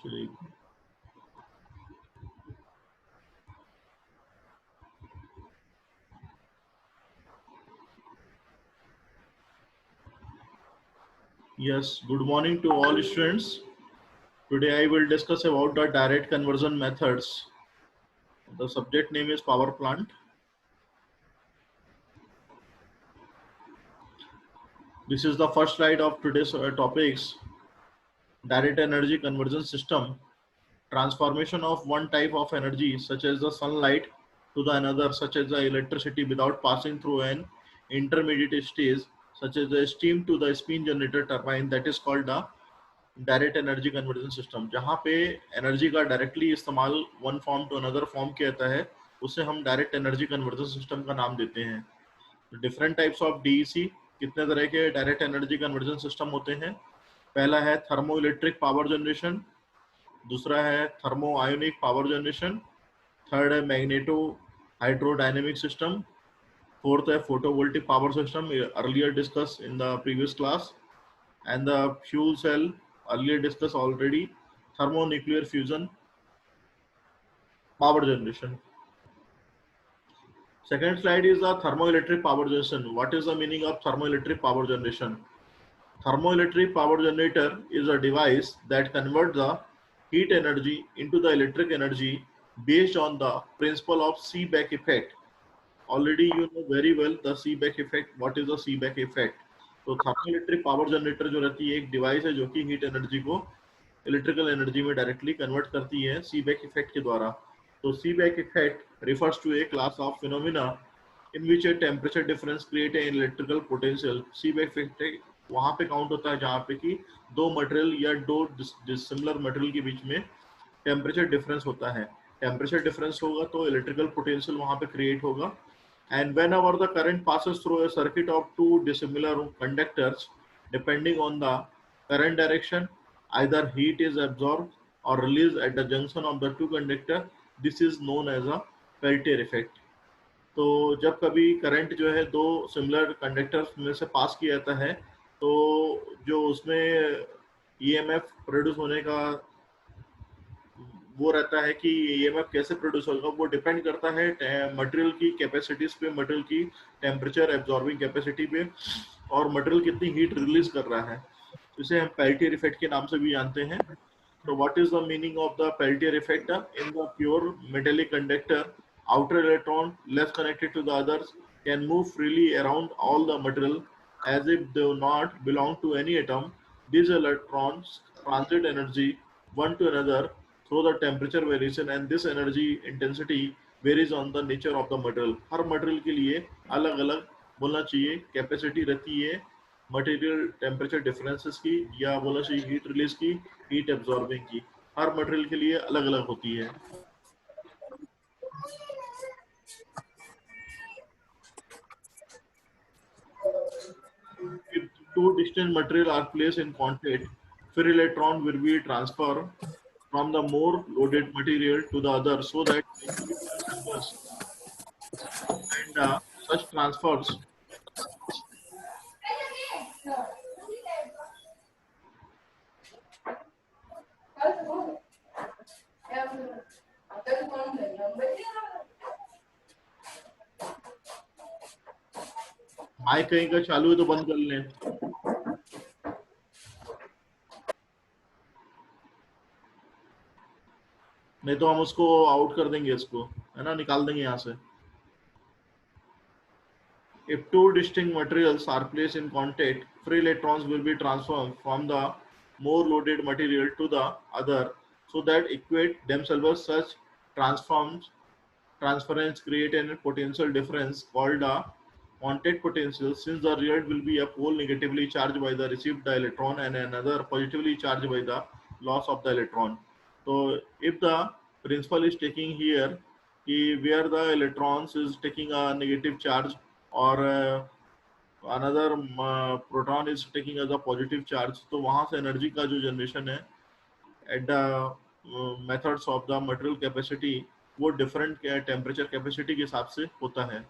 चलिए। Yes, good morning to all students. Today I will discuss about the direct conversion methods. The subject name is power plant. This is the first slide of today's topics. Direct energy conversion system. Transformation of one type of energy such as the sunlight to the another such as the electricity without passing through an intermediate stage such as the steam to the steam generator turbine, that is called the direct energy conversion system. जहाँ पे energy का directly इस्तेमाल one form to another form किया जाता है उसे हम direct energy conversion system का नाम देते हैं। डिफरेंट टाइप्स ऑफ डीईसी, कितने तरह के डायरेक्ट एनर्जी कन्वर्जन सिस्टम होते हैं। पहला है थर्मो इलेक्ट्रिक पावर जनरेशन, दूसरा है thermo ionic power generation, third है मैग्नेटो हाइड्रोडायनेमिक सिस्टम, फोर्थ है photovoltaic power system earlier discuss in the previous class, and the fuel cell earlier discussed already, thermonuclear fusion power generation. Second slide is the thermoelectric power generation. What is the meaning of thermoelectric power generation? Thermoelectric power generator is a device that converts the heat energy into the electric energy based on the principle of Seebeck effect. Already you know very well the Seebeck effect. What is the Seebeck effect? तो thermoelectric power generator जो रहती है एक device है जो कि heat energy को electrical energy में डायरेक्टली कन्वर्ट करती है सीबैक इफेक्ट के द्वारा। तो Seebeck effect refers to a class of phenomena in which a temperature difference create a electrical potential. Seebeck effect वहां पे काउंट होता है जहाँ पे कि दो मटेरियल या दो डिसिमिलर मटेरियल के बीच में टेम्परेचर डिफरेंस होता है। टेम्परेचर डिफरेंस होगा तो इलेक्ट्रिकल पोटेंशियल वहां पे क्रिएट होगा। And whenever the current passes through a circuit of two dissimilar conductors, depending on the current direction, either heat is absorbed or released at the junction of the two conductors. This is known as a Peltier effect. तो जब कभी current जो है दो similar conductors में से पास किया जाता है तो जो उसमें ईएमएफ प्रोड्यूस होने का वो रहता है कि ईएमएफ कैसे प्रोड्यूस होगा, वो डिपेंड करता है मटेरियल की कैपेसिटीज पे, मटेरियल की टेम्परेचर एब्जॉर्बिंग कैपेसिटी पे और मटेरियल कितनी हीट रिलीज कर रहा है। इसे हम पेल्टियर इफेक्ट के नाम से भी जानते हैं। तो what is the meaning of the Peltier effect? In the pure metallic conductor, outer electron less connected to the others can move freely around all the material as if they do not belong to any atom. These electrons transit energy one to another through the temperature variation, and this energy intensity varies on the nature of the material. Her material के लिए अलग अलग बोलना चाहिए capacity रहती है material temperature differences की, या बोलना चाहिए हीट रिलीज की, हीट एब्जॉर्बिंग की। हर मटेरियल के लिए अलग अलग होती है। If two distant material are placed in contact, free electron will be transferred from the more loaded material to the other so that heat transfers, and such transfers mic कहीं का चालू है तो बंद कर लें, नहीं तो हम उसको आउट कर देंगे, इसको है ना, निकाल देंगे यहाँ से। If two distinct materials are placed in contact, free electrons will be transferred from the more loaded material to the other so that equate themselves. Such transforms transference create a potential difference called the contact potential, since the result will be a pole negatively charged by the received the electron and another positively charged by the loss of the electron. So if the principal is taking here where the electrons is taking a negative charge or another proton is taking as a positive charge, तो वहां से energy का जो generation है at the methods of the material capacity वो different temperature capacity के हिसाब से होता है।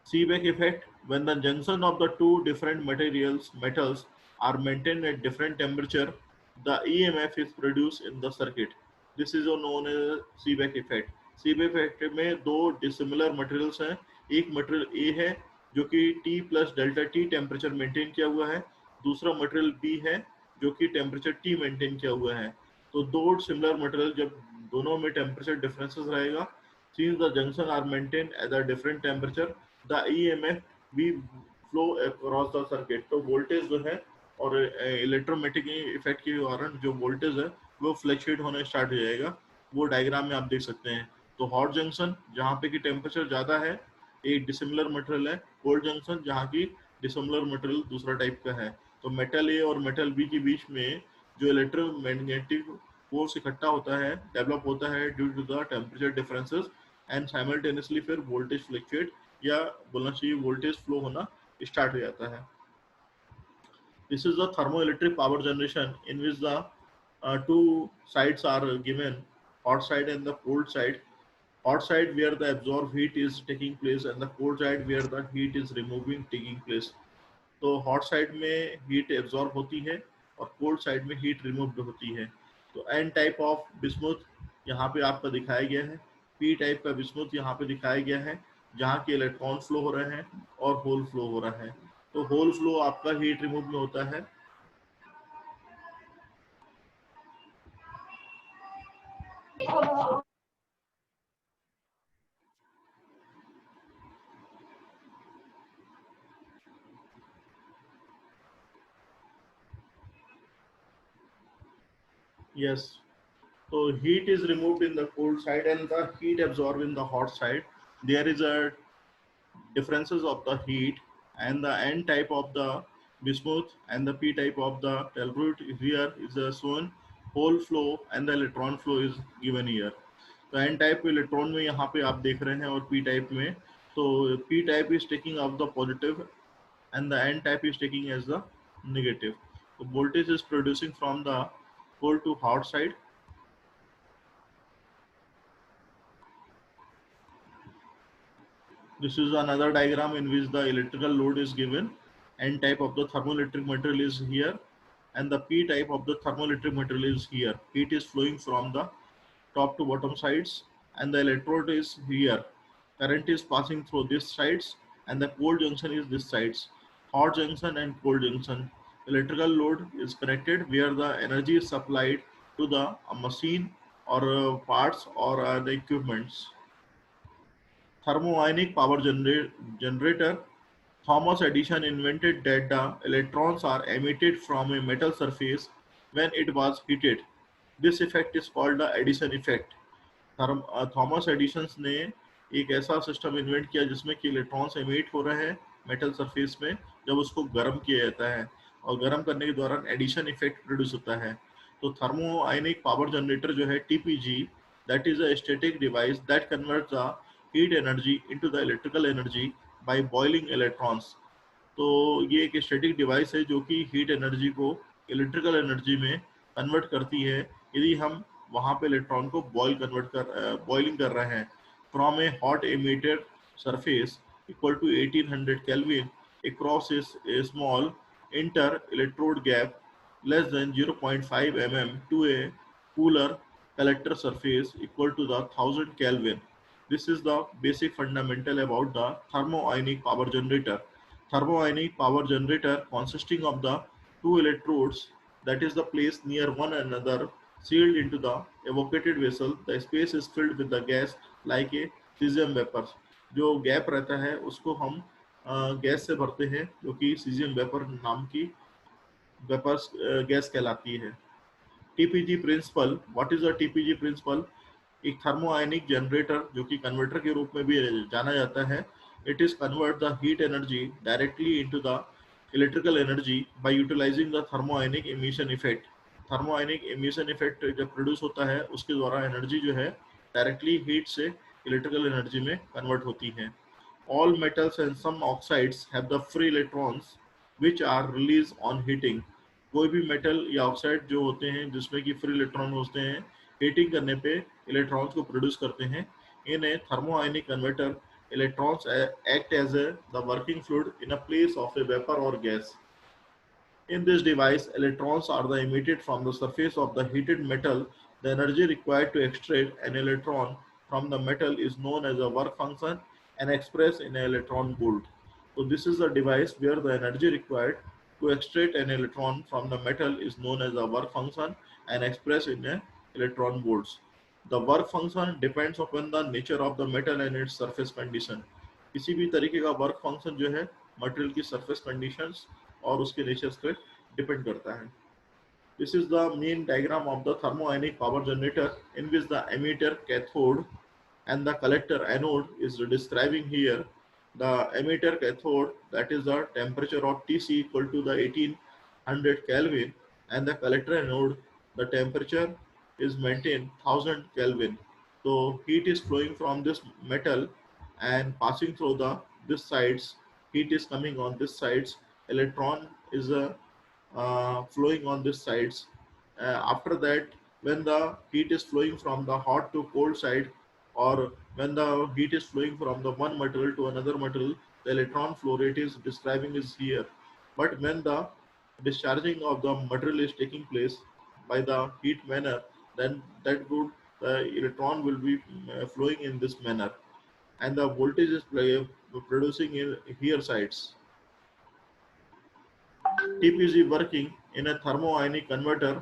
Seebeck effect: when the junction of the two different metals are maintained at different temperature, the EMF is produced in the circuit. This is known as Seebeck effect. Seebeck effect में दो dissimilar materials हैं. एक material A है जो कि T plus delta T temperature maintain किया हुआ है, दूसरा मटेरियल B है जो कि टेम्परेचर T मेंटेन किया हुआ है. तो दो सिमिलर मटेरियल जब दोनों में टेम्परेचर डिफरेंसेस रहेगा, since the junction are maintained at a different temperature, the EMF भी flow across the circuit. तो वोल्टेज जो है और इलेक्ट्रोमैटिक इफेक्ट के कारण जो वोल्टेज है वो फ्लक्चुएट होना स्टार्ट हो जाएगा. वो डायग्राम में आप देख सकते हैं. तो हॉट जंक्शन जहाँ पे कि टेम्परेचर ज़्यादा है एक डिसिमिलर मटेरियल है, कोल्ड जंक्शन जहाँ की डिसिमिलर मटेरियल दूसरा टाइप का है. तो मेटल ए और मेटल बी के बीच में जो इलेक्ट्रोमैग्नेटिक फोर्स इकट्ठा होता है, डेवलप होता है due to the temperature differences and simultaneously फिर वोल्टेज फ्लक्चुएट या बोलना चाहिए वोल्टेज फ्लो होना स्टार्ट हो जाता है. This is the thermoelectric power generation in which the two sides are given, hot side and the cold side. Hot side where the absorbed heat is taking place and the cold side where the heat is removing taking place. तो hot side में heat absorb होती है और cold side में heat removed होती है. तो N type of bismuth यहाँ पे आपका दिखाया गया है, पी टाइप का बिस्मुथ यहाँ पे दिखाया गया है जहाँ के इलेक्ट्रॉन फ्लो हो रहे हैं और होल फ्लो हो रहा है. तो होल फ्लो आपका हीट रिमूव में होता है. Yes. So heat is removed in the cold side and the heat absorbed in the hot side. There is a differences of the heat and the N type of the bismuth and the P type of the telluride here is shown whole flow and the electron flow is given here. तो N type electron में यहाँ पे आप देख रहे हैं और P type में तो P type is taking up the positive and the N type is taking as the negative. So voltage is producing from the cold to hot side. This is another diagram in which the electrical load is given. N type of the thermoelectric material is here and the P type of the thermoelectric material is here. Heat is flowing from the top to bottom sides and the electrode is here. Current is passing through these sides and the cold junction is this sides. Hot junction and cold junction. Electrical load is connected where the energy is supplied to the machine or parts or the equipments. Thermoionic power generator. Thomas Edison invented that the electrons are emitted from a metal surface when it was heated. This effect is called the Edison effect. Thomas Edison ने एक ऐसा system invent किया जिसमें कि electrons emit हो रहे हैं metal surface में जब उसको गर्म किया जाता है और गर्म करने के दौरान एडिशन इफेक्ट प्रोड्यूस होता है. तो थर्मो आयनिक पावर जनरेटर जो है TPG, that is a static device that converts the heat energy into the electrical energy by boiling electrons. तो ये एक स्टैटिक डिवाइस है जो कि हीट एनर्जी को इलेक्ट्रिकल एनर्जी में कन्वर्ट करती है यदि हम वहाँ पे इलेक्ट्रॉन को बॉइलिंग कर रहे हैं. From a hot emitted surface equal to 1800 kelvin across a small inter electrode gap less than 0.5 mm to a cooler collector surface equal to the 1000 Kelvin. This is the basic fundamental about the thermoionic power generator. Thermoionic power generator consisting of the two electrodes that is the place near one another sealed into the evacuated vessel. The space is filled with the gas like a cesium vapor. जो gap रहता है उसको हम gas से भरते हैं जो कि सीजियम वेपर नाम की वेपर गैस कहलाती है. TPG principle. What is a TPG principle? एक थर्मोआयनिक जनरेटर जो कि कन्वर्टर के रूप में भी जाना जाता है. It is convert the heat energy directly into the electrical energy by utilising the thermionic emission effect. Thermionic emission effect जब प्रोड्यूस होता है उसके द्वारा एनर्जी जो है डायरेक्टली हीट से इलेक्ट्रिकल एनर्जी में कन्वर्ट होती है. All metals and some oxides have the free electrons which are released on heating. कोई भी मेटल या ऑक्साइड जो होते हैं जिसमें कि फ्री इलेक्ट्रॉन होते हैं हीटिंग करने पे इलेक्ट्रॉन्स को प्रोड्यूस करते हैं. इन ए थर्मोआयनिक converter electrons act as the working fluid in a place of a vapor or gas. In this device, electrons are the emitted from the surface of the heated metal. The energy required to extract an electron from the metal is known as a work function and expressed in an electron volt. So this is a device where the energy required to extract an electron from the metal is known as a work function and expressed in a electron volts. The work function depends upon the nature of the metal and its surface condition. किसी भी तरीके का work function जो है material की surface conditions और उसके nature पे डिपेंड करता है. This is the main diagram of the thermoionic power generator in which the emitter cathode and the collector anode is describing here. The emitter cathode, that is the temperature of Tc equal to the 1800 Kelvin, and the collector anode, the temperature is maintained 1000 Kelvin. So heat is flowing from this metal and passing through the this sides. Heat is coming on this sides. Electron is flowing on this sides. After that, when the heat is flowing from the hot to cold side, or when the heat is flowing from the one material to another material, the electron flow rate is describing is here. But when the discharging of the material is taking place by the heat manner, then that would the electron will be flowing in this manner, and the voltage is producing in here sides. TPG working in a thermoionic converter.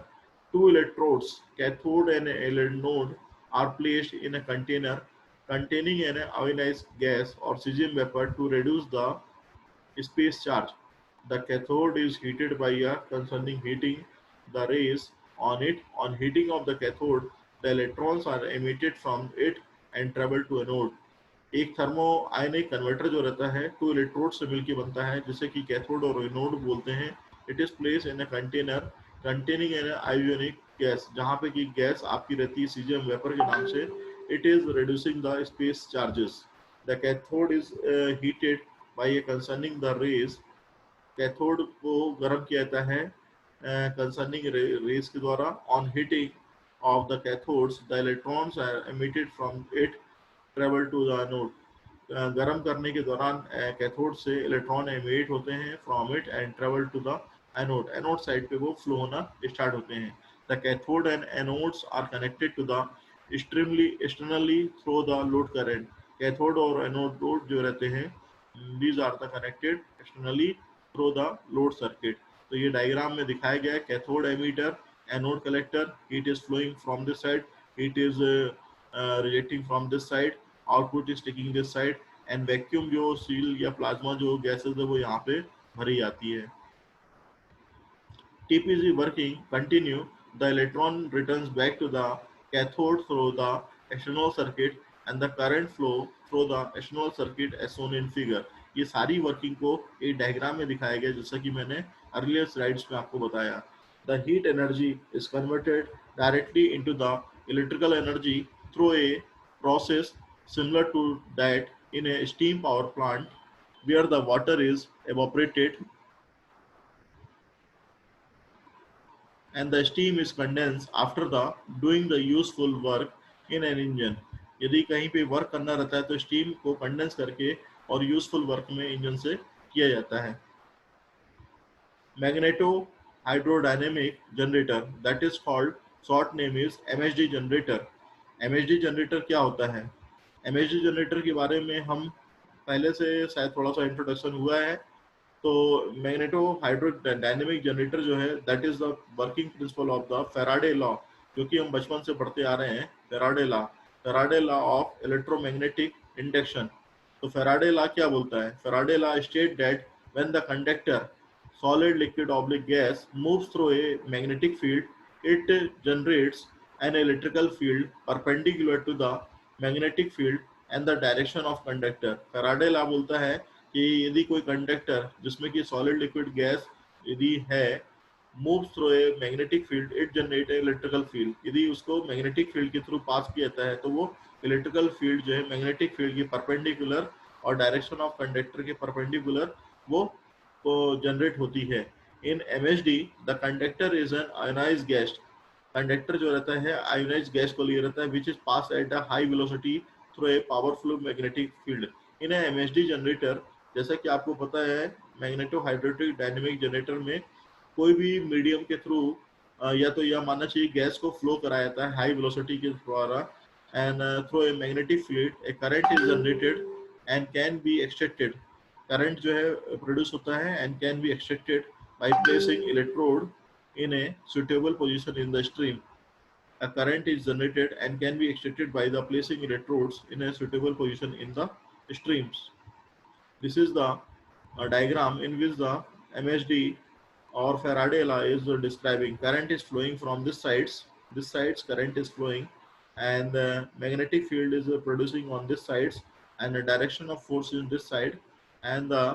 Two electrodes, cathode and anode, are placed in a container containing an ionized gas or cesium vapor to reduce the space charge. The cathode is heated by a concerning heating the rays on it. On heating of the cathode, the electrons are emitted from it and travel to anode. एक thermo आयनिक converter जो रहता है to electrode से मिलकर बनता है जिसे कि कैथोड और एनोड बोलते हैं. It is place in a container containing N ionic gas, जहाँ पे कि गैस आपकी रहती है सीजियम वेपर के नाम से. It is reducing the space charges. The cathode is heated by concerning the rays. Cathode को गर्म किया जाता है कंसर्निंग रेज के द्वारा. On heating of the cathodes the electrons are emitted from it travel to the anode. गर्म करने के दौरान कैथोड से इलेक्ट्रॉन एमिट होते हैं from it and travel to the anode. Anode side पे वो फ्लो होना स्टार्ट होते हैं. The cathode and anodes are connected to the externally through the load current. Cathode और एनोड जो रहते हैं these are the connected externally through the load circuit. तो ये डायग्राम में दिखाया गया है. Cathode emitter, anode collector. Heat is flowing from this side, heat is rejecting from this side, output is taking this side, and vacuum जो seal या plasma जो gases है वो यहाँ पे भरी जाती है. TPG working continue. The electron returns back to the cathode through the external circuit and the current flow through the external circuit as shown in figure. ये सारी वर्किंग को एक डायग्राम में दिखाया गया जैसा कि मैंने अर्लियर स्लाइड्स में आपको बताया. The heat energy is converted directly into the electrical energy through a process similar to that in a steam power plant where the water is evaporated and the steam is condensed after the doing the useful work in an engine. यदि कहीं पे work करना रहता है तो steam को condense करके और यूजफुल वर्क में इंजन से किया जाता है. Magneto hydrodynamic generator, that is called, short name is MHD generator. MHD generator क्या होता है? MHD जनरेटर के बारे में हम पहले से शायद थोड़ा सा इंट्रोडक्शन हुआ है. तो मैग्नेटो हाइड्रोडायनेमिक जनरेटर जो है that is the working principle of the Faraday law, जो कि हम बचपन से पढ़ते आ रहे हैं. Faraday law of electromagnetic induction. तो फेराडे लॉ क्या बोलता है? Faraday law state that when the conductor solid, liquid, oblique gas moves through a magnetic field, it generates an electrical field perpendicular to the magnetic field and the direction of conductor. Faraday law बोलता है कि यदि कोई conductor जिसमें कि solid liquid gas यदि है moves through a magnetic field, it generate a electrical field. यदि उसको मैग्नेटिक फील्ड के थ्रू पास किया जाता है तो वो इलेक्ट्रिकल फील्ड जो है मैग्नेटिक फील्ड की परपेंडिकुलर और डायरेक्शन ऑफ कंडक्टर के परपेंडिकुलर वो जनरेट होती है. इन MHD the conductor is an ionised gas. Conductor जो रहता है आयोनाइज्ड गैस को लिए रहता है which is pass at a high velocity through a powerful magnetic field. In MHD generator, जैसा कि आपको पता है मैग्नेटो हाइड्रोलिक डायनेमिक जनरेटर में कोई भी मीडियम के थ्रू या तो यह मानना चाहिए गैस को फ्लो कराया जाता है हाई वेलोसिटी के द्वारा, and through a magnetic field A current is generated and can be extracted. Current जो है प्रोड्यूस होता है and can be extracted by placing electrode in a suitable position in the stream. A current is generated and can be extracted by the placing electrodes in a suitable position in the streams. This is the diagram in which the MHD or Faraday law is describing. Current is flowing from this sides. This sides current is flowing, and the magnetic field is producing on this sides, and the direction of force is this side, and the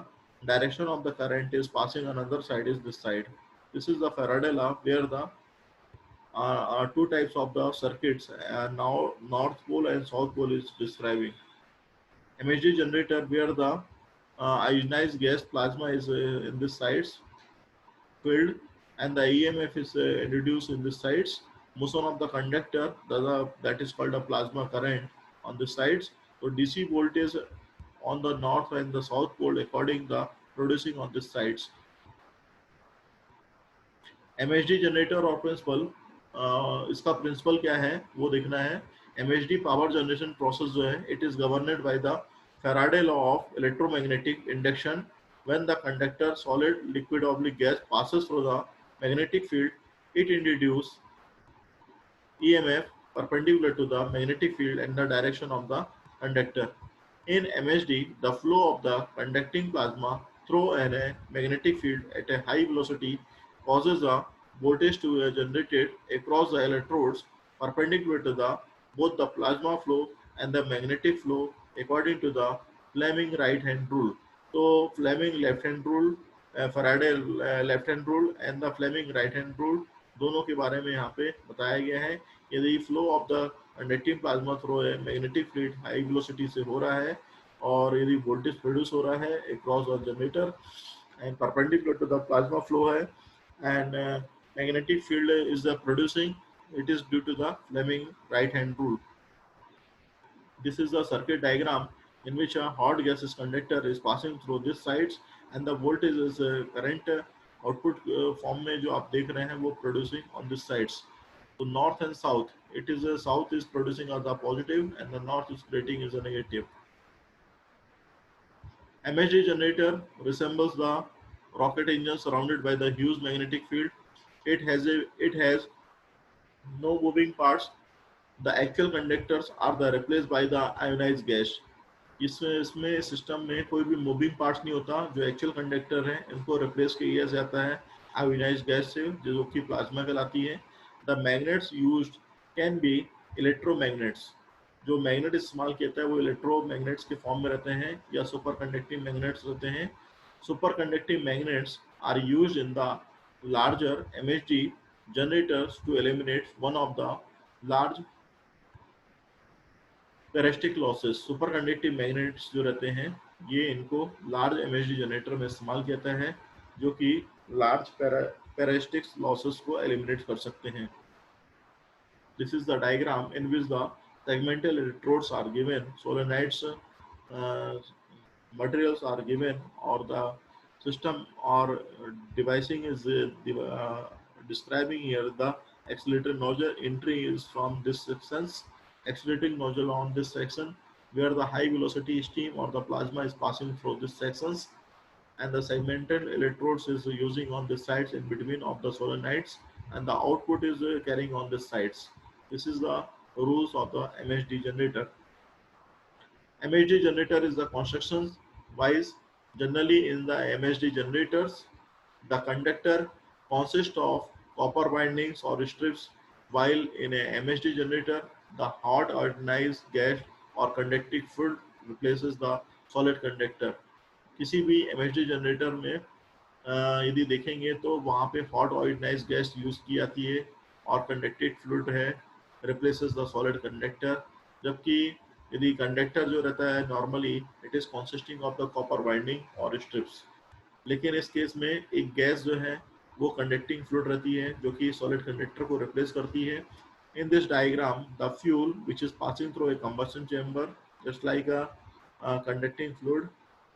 direction of the current is passing on another side is this side. This is the Faraday law where the two types of the circuits, now north pole and south pole is describing. MHD generator where the ionized gas plasma is in this sides filled, and the EMF is introduced in this sides. Motion of the conductor, that is called a plasma current on the sides. So DC voltage on the north and the south pole according the producing on the sides. MHD generator और principal, इसका principal क्या है वो देखना है। MHD power generation process जो है it is governed by the Faraday law of electromagnetic induction. When the conductor solid liquid oblique gas passes through the magnetic field, it introduces EMF perpendicular to the magnetic field and the direction of the conductor. In MHD, the flow of the conducting plasma through a magnetic field at a high velocity causes a voltage to be generated across the electrodes perpendicular to the both the plasma flow and the magnetic flow according to the Fleming right hand rule. So Fleming left hand rule, Faraday left hand rule and the Fleming right hand rule दोनों के बारे में यहाँ पे बताया गया है। यदि flow of the conducting plasma through है मैग्नेटिक फ्लूइड हाई वेलोसिटी से हो रहा है और यदि वोल्टेज प्रोड्यूस हो रहा है across the generator and perpendicular to the plasma flow है and magnetic field is the producing, it is due to the Fleming right hand rule. This is the circuit diagram in which a hot gaseous conductor is passing through these sides and the voltage is current output form में जो आप देख रहे हैं वो producing on these sides. So north and south, it is south is producing as the positive and the north is creating as a negative. MHD generator resembles the rocket engine surrounded by the huge magnetic field. It has no moving parts. The actual conductors are the replaced by the ionized gas. इसमें system में कोई भी moving parts नहीं होता। जो actual conductor हैं इनको replace किया जाता है आयोनाइज्ड गैस से जो कि प्लाज्मा कहलाती है। The magnets used can be electromagnets. जो मैग्नेट इस्तेमाल किया जाता है वो इलेक्ट्रोमैग्नेट्स के फॉर्म में रहते हैं या सुपर कंडक्टिंग मैग्नेट्स रहते हैं। Super conducting magnets are used in the larger MHD generators to eliminate one of the large parasitic losses. Super conductive magnets जो रहते हैं ये इनको लार्ज MHD जनरेटर में इस्तेमाल किया जाता है जो कि लार्ज पैरास्टिक लॉसेस को एलिमिनेट कर सकते हैं। This is the diagram in which the segmental electrodes are given, solenoids materials are given, or the system or devising is describing here. The accelerator nozzle entry is from this section, accelerating nozzle on this section where the high velocity steam or the plasma is passing through this sections, and the segmented electrodes is using on the sides in between of the solenoids, and the output is carrying on the sides. This is the rules of the MHD generator. MHD generator is the construction wise. Generally in the MHD generators, the conductor consists of copper windings or strips, while in a MHD generator, the hot ionized gas or conducting fluid replaces the solid conductor. किसी भी MHD generator में यदि देखेंगे तो वहाँ पे hot ऑयनाइज gas use की जाती है और कंडक्टेड फ्लूइड है रिप्लेसेस द सॉलिड कंडक्टर। जबकि यदि कंडक्टर जो रहता है normally it is consisting of the copper winding और स्ट्रिप्स, लेकिन इस केस में एक गैस जो है वो कंडक्टिंग फ्लूइड रहती है जो कि सॉलिड कंडक्टर को रिप्लेस करती है। In this diagram the fuel which is passing through a combustion chamber just like a conducting fluid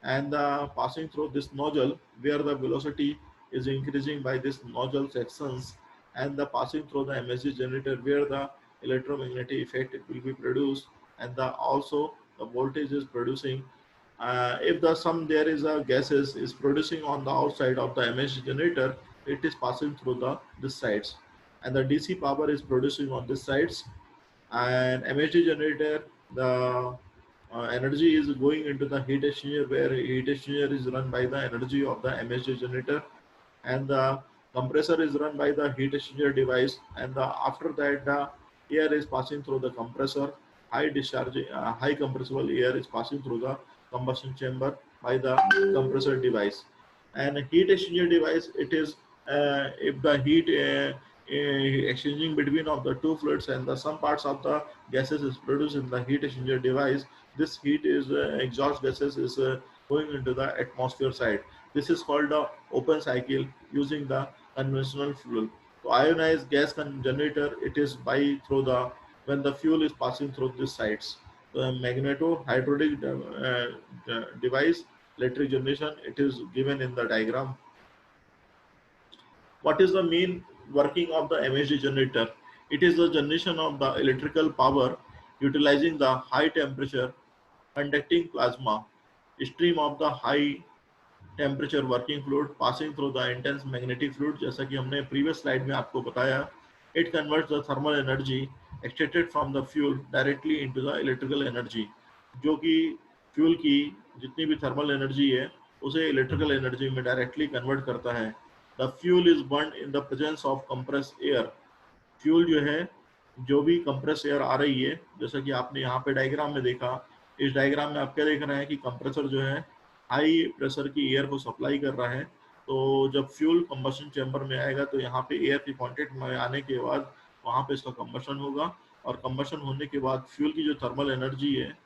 and the passing through this nozzle where the velocity is increasing by this nozzle sections and the passing through the MSG generator where the electromagnetic effect will be produced, and the also the voltage is producing. If the some there is a gases is producing on the outside of the MSG generator, it is passing through the this sides, and the DC power is producing on this sides. And MHD generator, the energy is going into the heat exchanger where heat exchanger is run by the energy of the MHD generator, and the compressor is run by the heat exchanger device, and after that the air is passing through the compressor. High discharge, high compressible air is passing through the combustion chamber by the compressor device. And heat exchanger device, it is if the heat exchanging between of the two fluids and the some parts of the gases is produced in the heat exchanger device. This heat is exhaust gases is going into the atmosphere side. This is called the open cycle using the conventional fuel. So ionized gas generator, it is by through the when the fuel is passing through these sides. The magneto hydraulic device electric generation, it is given in the diagram. What is the main working of the MHD generator? It is the generation of the electrical power utilizing the high temperature conducting plasma stream of the high temperature working fluid passing through the intense magnetic fluid, जैसा कि हमने previous slide में आपको बताया. It converts the thermal energy extracted from the fuel directly into the electrical energy. जो कि fuel की जितनी भी थर्मल एनर्जी है उसे इलेक्ट्रिकल एनर्जी में डायरेक्टली कन्वर्ट करता है. The fuel is burn in the presence of compress air. Fuel जो है, जो भी कंप्रेस एयर आ रही है, जैसा कि आपने यहाँ पे डायग्राम में देखा, इस डायग्राम में आप क्या देख रहे हैं कि कंप्रेसर जो है हाई प्रेशर की एयर को सप्लाई कर रहा है. तो जब फ्यूल कंबशन चैम्बर में आएगा तो यहाँ पे एयर की कांटेक्ट में आने के बाद वहाँ पे इसका कंबशन होगा, और कंबशन होने के बाद फ्यूल की जो थर्मल एनर्जी है,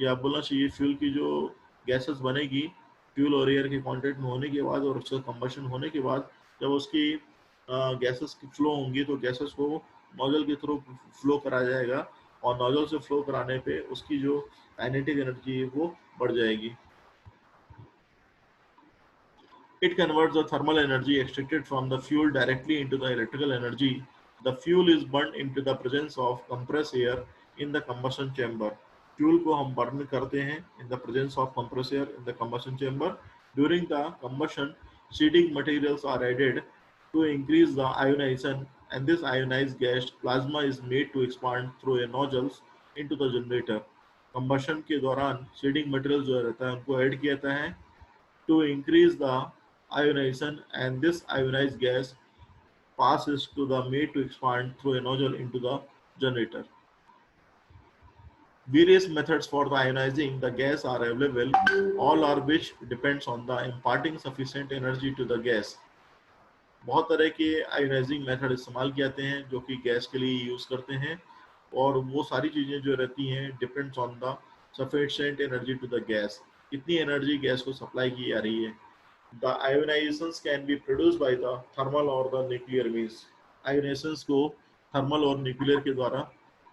या बोलना चाहिए फ्यूल की जो गैसेस बनेगी फ्यूल और एयर के कांटेक्ट में होने के बाद और उसका कंबशन होने के बाद, जब उसकी गैसेस की फ्लो होंगी तो गैसेस को नोजल के थ्रू फ्लो कराया जाएगा, और नोजल से फ्लो कराने पे उसकी जो काइनेटिक एनर्जी है वो बढ़ जाएगी. It converts the thermal energy extracted from the fuel directly into the electrical energy. The fuel is burned into the presence of compressed air in the combustion chamber. Fuel को हम burn करते हैं in the presence of compressed air in the combustion chamber. During the combustion, seeding materials are added to increase the ionization, and this ionized gas plasma is made to expand through a nozzles into the generator. Combustion के दौरान seeding materials जो रहता है उनको add किया जाता है to increase the ionization, and this ionized gas passes to the made to expand through a nozzle into the generator. Various methods for the ionizing the gas are available, all are which depends on the imparting sufficient energy to the gas. बहुत तरह के ionizing method इस्तेमाल किए जाते हैं जो कि gas के लिए यूज करते हैं, और वो सारी चीजें जो रहती हैं depends on the sufficient energy to the gas. कितनी एनर्जी गैस को सप्लाई की जा रही है. The ionizations can be produced by the thermal or the nuclear means. Ionizations को थर्मल और न्यूक्लियर के द्वारा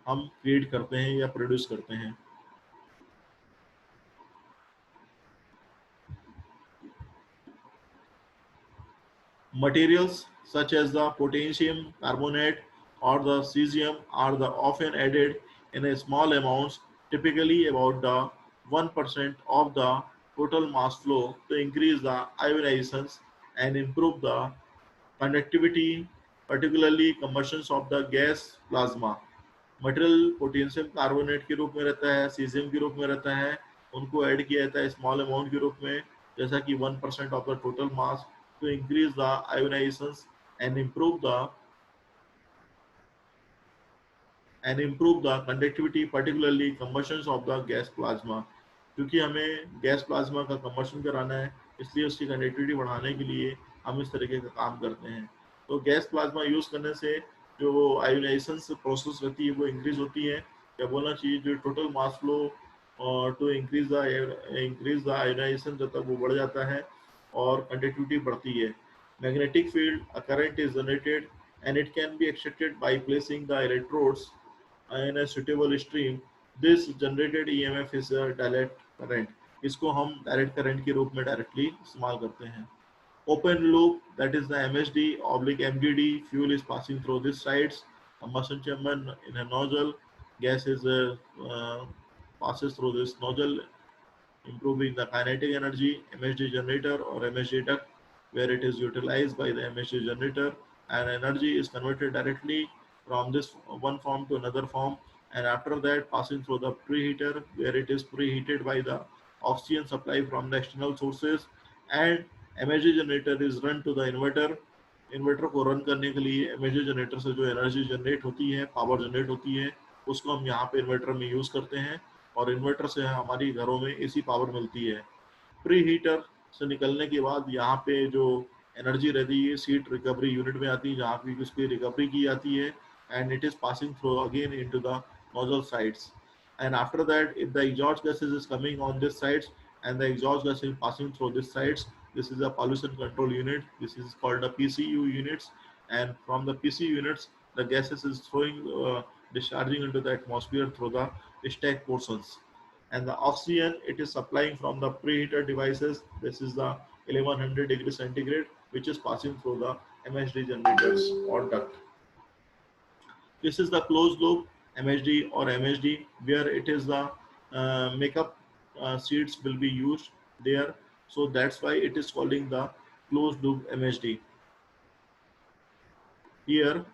हम क्रिएट करते हैं या प्रोड्यूस करते हैं. Materials such as the potassium carbonate or the cesium are the often added in a small amounts, typically about the 1% of the total mass flow to increase the ionizations and improve the conductivity, particularly combustions of the gas plasma. Material potassium carbonate के रूप में रहता है, caesium के रूप में रहता है, उनको ऐड किया जाता है स्मॉल अमाउंट के रूप में, जैसा कि 1% of the total mass to increase the ionisations and improve the conductivity, particularly combustions of the gas plasma. क्योंकि हमें गैस प्लाज्मा का कंबशन कराना है, इसलिए उसकी कंडक्टिविटी बढ़ाने के लिए हम इस तरीके का काम करते हैं. तो गैस प्लाज्मा यूज करने से जो आयोनाइजेशन प्रोसेस रहती है वो इंक्रीज होती है, या बोलना चाहिए जो total mass flow to increase the ionisation जब तक वो बढ़ जाता है और कंडक्टिविटी बढ़ती है. Magnetic field a current is generated and it can be extracted by placing the electrodes in a suitable stream. This generated EMF is a direct current. इसको हम डायरेक्ट करंट के रूप में डायरेक्टली इस्तेमाल करते हैं. Open loop, that is the MHD oblique MGD, fuel is passing through these sides. Combustion chamber in a nozzle, gas is passes through this nozzle, improving the kinetic energy. MHD generator or MHD duct, where it is utilized by the MHD generator, and energy is converted directly from this one form to another form, and after that passing through the preheater, where it is preheated by the oxygen supply from the external sources, and MHD generator is run to the inverter. Inverter को run करने के लिए MHD generator से जो energy generate होती है, power generate होती है, उसको हम यहाँ पे इन्वर्टर में यूज करते हैं, और इन्वर्टर से हमारी घरों में एसी पावर मिलती है. प्री हीटर से निकलने के बाद यहाँ पे जो एनर्जी रहती है हीट रिकवरी यूनिट में आती है, जहाँ पे उसकी रिकवरी की जाती है, and it is passing through again into the nozzle sides. And after that, if the exhaust gases is coming on this sides and the exhaust gas is passing through this sides, this is a pollution control unit. This is called the PCU units, and from the PCU units, the gases is throwing discharging into the atmosphere through the stack portions. And the oxygen, it is supplying from the preheater devices. This is the 1100 degrees centigrade, which is passing through the MHD generators or duct. This is the closed loop MHD or MHD, where it is the makeup seeds will be used there. So that's why it is calling the closed loop MHD. Here,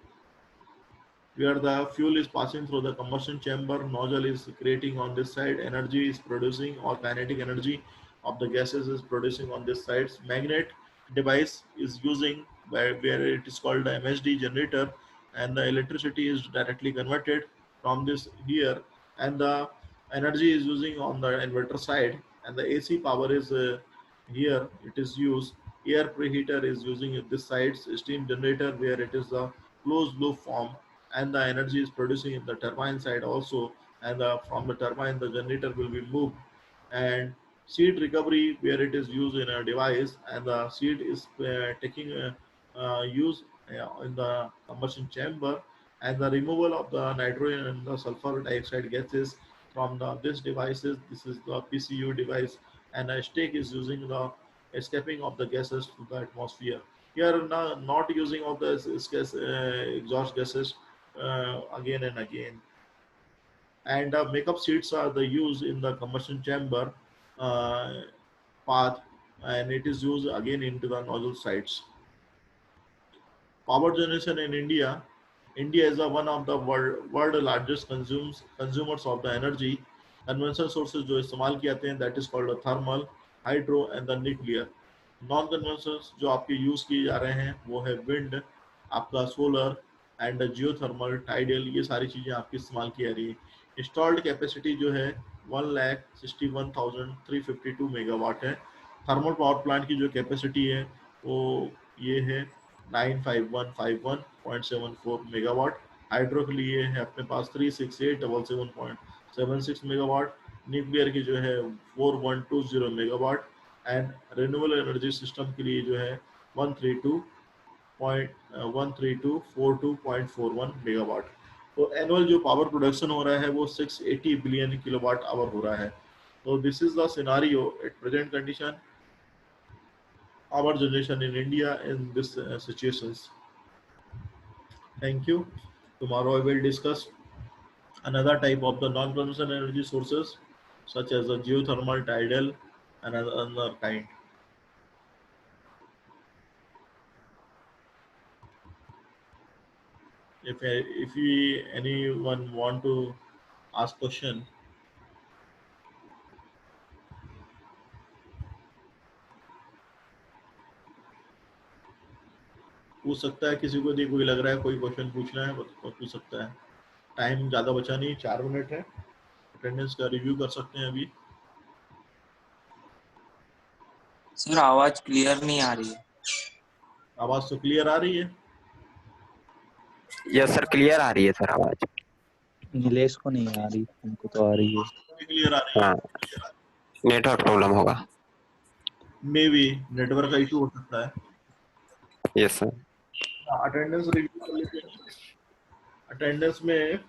where the fuel is passing through the combustion chamber, nozzle is creating on this side, energy is producing, or kinetic energy of the gases is producing on this side. Magnet device is using where it is called the MHD generator, and the electricity is directly converted from this here, and the energy is using on the inverter side, and the AC power is here it is used. Air preheater is using this side, steam generator where it is the closed loop form, and the energy is producing in the turbine side also, and from the turbine the generator will be moved. And seed recovery, where it is used in a device, and the seed is taking use in the combustion chamber, and the removal of the nitrogen and the sulfur dioxide gases from this devices. This is the PCU device, and a stake is using the escaping of the gases to the atmosphere. Here not using of the exhaust gases again and again. And makeup sheets are the used in the combustion chamber uh, path, and it is used again into the nozzle sides. Power generation in India. India is one of the world largest consumers of the energy. Conventional sources जो इस्तेमाल किए जाते हैं, that is called a thermal, hydro and the nuclear. Non conventional जो आपके use किए जा रहे हैं वो है विंड, आपका सोलर एंड जियोथर्मल, टाइडल, ये सारी चीजें आपकी इस्तेमाल की जा रही है. इंस्टॉल्ड कैपेसिटी जो है 1,61,352 मेगावाट है. थर्मल पावर प्लांट की जो कैपेसिटी है वो ये है 95151.74 मेगावाट. हाइड्रो के लिए है अपने पास 36877.76 मेगावाट. न्यूक्लियर की जो है 4120 megawatt, and renewable energy system के लिए जो है 132.13242.41 मेगावाट. तो एनुअल जो पावर प्रोडक्शन हो रहा है वो 680 बिलियन किलोवाट आवर हो रहा है. तो this is the scenario at present condition power generation in India in this situations. Thank you. Tomorrow I will discuss another type of the non-conventional energy sources such as the geothermal, tidal, and another kind. If anyone want to ask question, पूछ सकता है. किसी को कोई लग रहा है कोई क्वेश्चन पूछना है तो पूछ सकता है. टाइम ज्यादा बचा नहीं, 4 मिनट है. अटेंडेंस का रिव्यू कर सकते हैं अभी. सर आवाज क्लियर नहीं आ रही है. आवाज तो क्लियर आ रही है. यस सर, क्लियर आ रही है सर आवाज. नीलेश को नहीं आ रही, हमको तो आ रही है. क्लियर आ रही है. हाँ, नेटवर्क प्रॉब्लम होगा. मे बी नेटवर्क का इशू हो सकता है. Yes sir. अटेंडेंस रिव्यू कर लेते हैं. अटेंडेंस में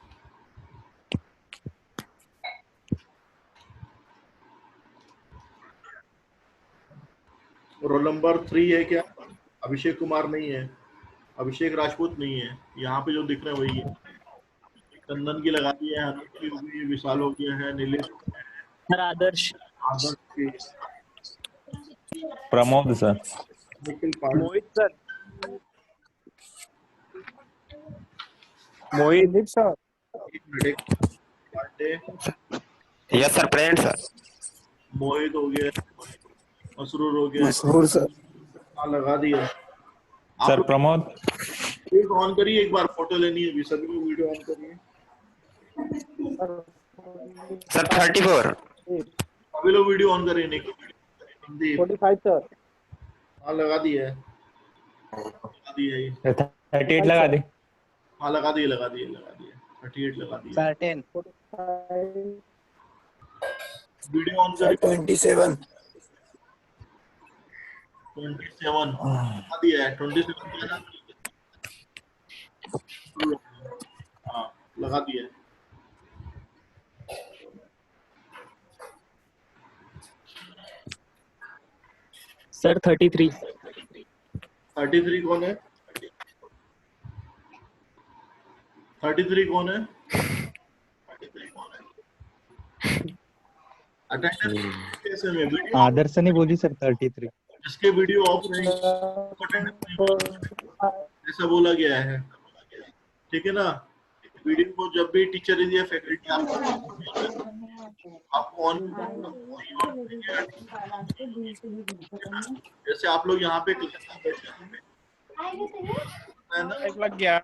रोल नंबर 3 है क्या? अभिषेक कुमार नहीं है, अभिषेक राजपूत नहीं है, यहाँ पे जो दिख रहे हैं वही है। चंदन की लगा दी है, अनुज की हो गई है, विशाल हो गया है, नीलेश, सर आदर्श, आदर्श की, Pramod sir, Nikhil Pandey, Mohit sir, Mohit sir, Pandey, yes sir, present sir. Mohit हो गया, मसरूर हो गया, मशहूर सर। हाँ लगा दिया। सर प्रमोद, वीडियो ऑन करिए, एक बार फोटो लेनी है, सभी को वीडियो ऑन करिए। सर 34। अभी लोग वीडियो ऑन करिए, निखिल, संदीप, 45 सर, हाँ लगा दिया है, लगा दिया है, 38 लगा दे। हाँ लगा दिए, लगा दिए, लगा दिए, 38 लगा दिए। सर 10, वीडियो ऑन करिए। 27। 27 लगा दिया है, 27 किया ना? हाँ लगा दिया है। सर 33, 33 कौन है? 33 कौन है? अटेंडेंस कैसे में वीडियो आदर्श ने बोली सर 33। जिसके वीडियो ऑफ रहेंगे ऐसा बोला गया है, ठीक है ना? वीडियो को जब भी टीचर या फैकल्टी आपको ऑन, जैसे आप लोग यहाँ पे क्लास में बैठे हैं ना, लग गया।